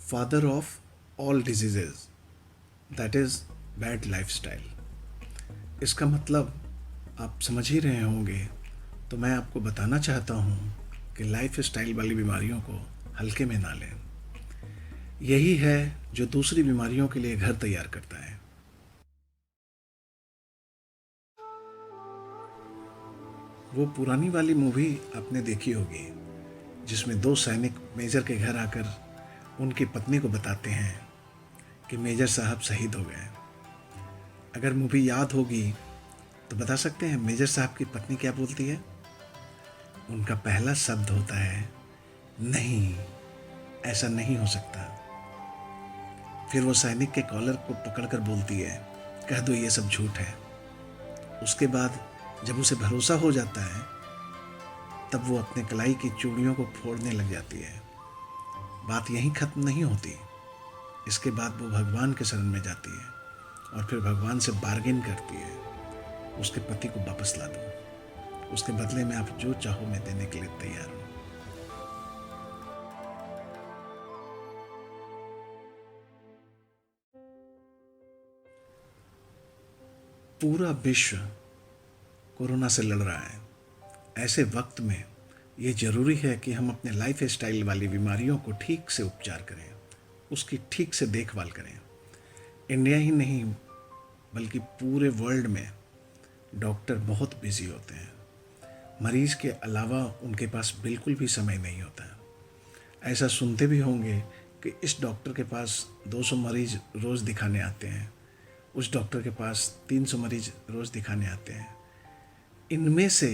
Father of all diseases, that is bad lifestyle. इसका मतलब आप समझ ही रहे होंगे, तो मैं आपको बताना चाहता हूँ कि लाइफ स्टाइल वाली बीमारियों को हल्के में ना लें। यही है जो दूसरी बीमारियों के लिए घर तैयार करता है। वो पुरानी वाली मूवी आपने देखी होगी जिसमें दो सैनिक मेजर के घर आकर उनकी पत्नी को बताते हैं कि मेजर साहब शहीद हो गए। अगर मूवी याद होगी तो बता सकते हैं मेजर साहब की पत्नी क्या बोलती है? उनका पहला शब्द होता है, नहीं, ऐसा नहीं हो सकता। फिर वो सैनिक के कॉलर को पकड़कर बोलती है, कह दो ये सब झूठ है। उसके बाद जब उसे भरोसा हो जाता है तब वो अपने कलाई की चूड़ियों को फोड़ने लग जाती है। बात यहीं खत्म नहीं होती। इसके बाद वो भगवान के शरण में जाती है और फिर भगवान से बार्गेन करती है, उसके पति को वापस ला दो, उसके बदले में आप जो चाहो मैं देने के लिए तैयार हूँ। पूरा विश्व कोरोना से लड़ रहा है। ऐसे वक्त में ये ज़रूरी है कि हम अपने लाइफ स्टाइल वाली बीमारियों को ठीक से उपचार करें, उसकी ठीक से देखभाल करें। इंडिया ही नहीं बल्कि पूरे वर्ल्ड में डॉक्टर बहुत बिजी होते हैं। मरीज के अलावा उनके पास बिल्कुल भी समय नहीं होता है। ऐसा सुनते भी होंगे कि इस डॉक्टर के पास 200 मरीज रोज़ दिखाने आते हैं, उस डॉक्टर के पास 300 मरीज रोज़ दिखाने आते हैं। इनमें से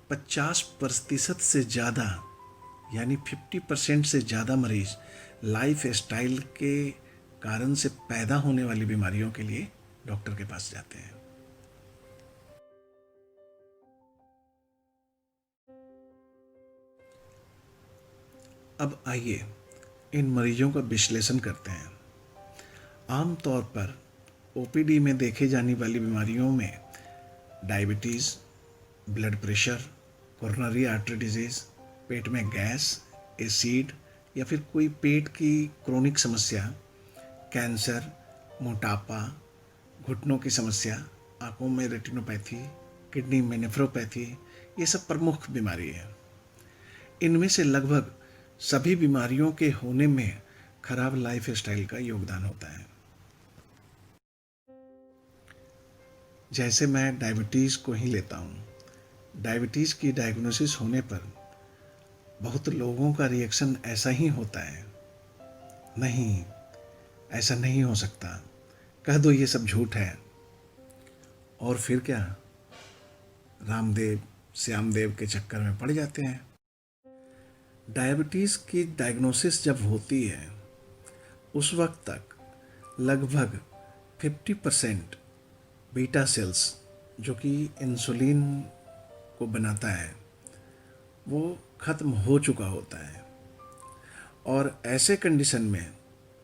50% से ज़्यादा यानी 50% से ज़्यादा मरीज लाइफ स्टाइल के कारण से पैदा होने वाली बीमारियों के लिए डॉक्टर के पास जाते हैं। अब आइए इन मरीजों का विश्लेषण करते हैं। आमतौर पर ओपीडी में देखे जाने वाली बीमारियों में diabetes, blood pressure, coronary artery disease, पेट में गैस, एसिड या फिर कोई पेट की क्रोनिक समस्या, कैंसर, मोटापा, घुटनों की समस्या, आंखों में रेटिनोपैथी, किडनी में नेफ्रोपैथी, ये सब प्रमुख बीमारी है। इनमें से लगभग सभी बीमारियों के होने में खराब लाइफ स्टाइल का योगदान होता है। जैसे मैं डायबिटीज़ को ही लेता हूँ। डायबिटीज़ की डायग्नोसिस होने पर बहुत लोगों का रिएक्शन ऐसा ही होता है, नहीं, ऐसा नहीं हो सकता, कह दो ये सब झूठ है। और फिर क्या, रामदेव श्यामदेव के चक्कर में पड़ जाते हैं। डायबिटीज़ की डायग्नोसिस जब होती है उस वक्त तक लगभग 50% बीटा सेल्स जो कि इंसुलिन को बनाता है वो ख़त्म हो चुका होता है। और ऐसे कंडीशन में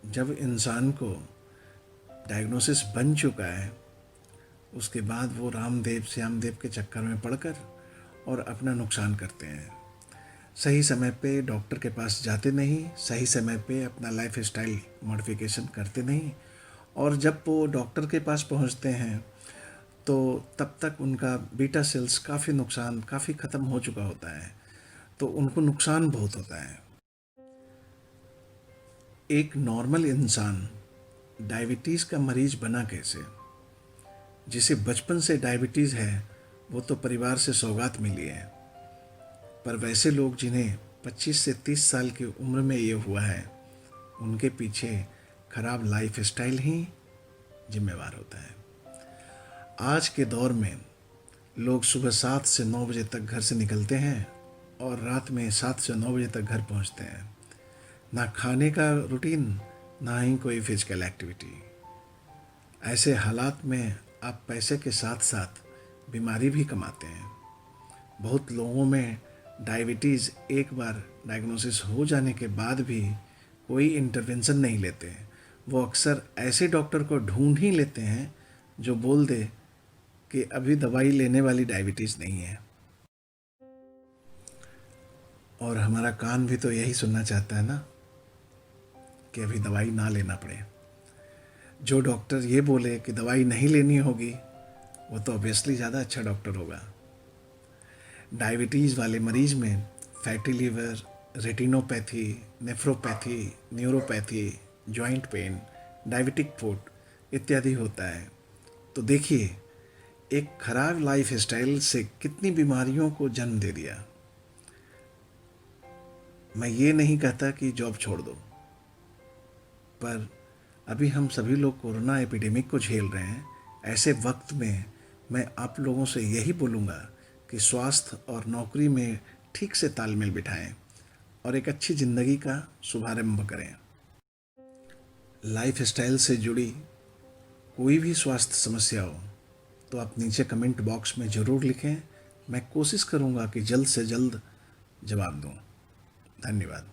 जब इंसान को डायग्नोसिस बन चुका है उसके बाद वो रामदेव श्यामदेव के चक्कर में पड़कर और अपना नुकसान करते हैं। सही समय पे डॉक्टर के पास जाते नहीं, सही समय पे अपना लाइफ स्टाइल मॉडिफिकेशन करते नहीं, और जब वो डॉक्टर के पास पहुंचते हैं तो तब तक उनका बीटा सेल्स काफ़ी ख़त्म हो चुका होता है, तो उनको नुकसान बहुत होता है। एक नॉर्मल इंसान डायबिटीज़ का मरीज बना कैसे? जिसे बचपन से डायबिटीज़ है वो तो परिवार से सौगात मिली है, पर वैसे लोग जिन्हें 25 से 30 साल की उम्र में ये हुआ है उनके पीछे खराब लाइफ स्टाइल ही जिम्मेवार होता है। आज के दौर में लोग सुबह 7 से 9 बजे तक घर से निकलते हैं और रात में 7 से 9 बजे तक घर पहुंचते हैं। ना खाने का रूटीन, ना ही कोई फिजिकल एक्टिविटी। ऐसे हालात में आप पैसे के साथ साथ बीमारी भी कमाते हैं। बहुत लोगों में डायबिटीज़ एक बार डायग्नोसिस हो जाने के बाद भी कोई इंटरवेंशन नहीं लेते। वो अक्सर ऐसे डॉक्टर को ढूंढ ही लेते हैं जो बोल दे कि अभी दवाई लेने वाली डायबिटीज़ नहीं है। और हमारा कान भी तो यही सुनना चाहता है ना। कि अभी दवाई ना लेना पड़े। जो डॉक्टर ये बोले कि दवाई नहीं लेनी होगी, वो तो ऑब्वियसली ज़्यादा अच्छा डॉक्टर होगा। डायबिटीज़ वाले मरीज में fatty liver, retinopathy, nephropathy, neuropathy, joint pain, diabetic foot इत्यादि होता है। तो देखिए, एक खराब लाइफ स्टाइल से कितनी बीमारियों को जन्म दे दिया। मैं ये नहीं कहता कि जॉब छोड़ दो, पर अभी हम सभी लोग कोरोना एपिडेमिक को झेल रहे हैं। ऐसे वक्त में मैं आप लोगों से यही बोलूँगा कि स्वास्थ्य और नौकरी में ठीक से तालमेल बिठाएं और एक अच्छी ज़िंदगी का शुभारंभ करें। लाइफ स्टाइल से जुड़ी कोई भी स्वास्थ्य समस्या हो तो आप नीचे कमेंट बॉक्स में ज़रूर लिखें। मैं कोशिश करूँगा कि जल्द से जल्द जवाब दूँ। धन्यवाद।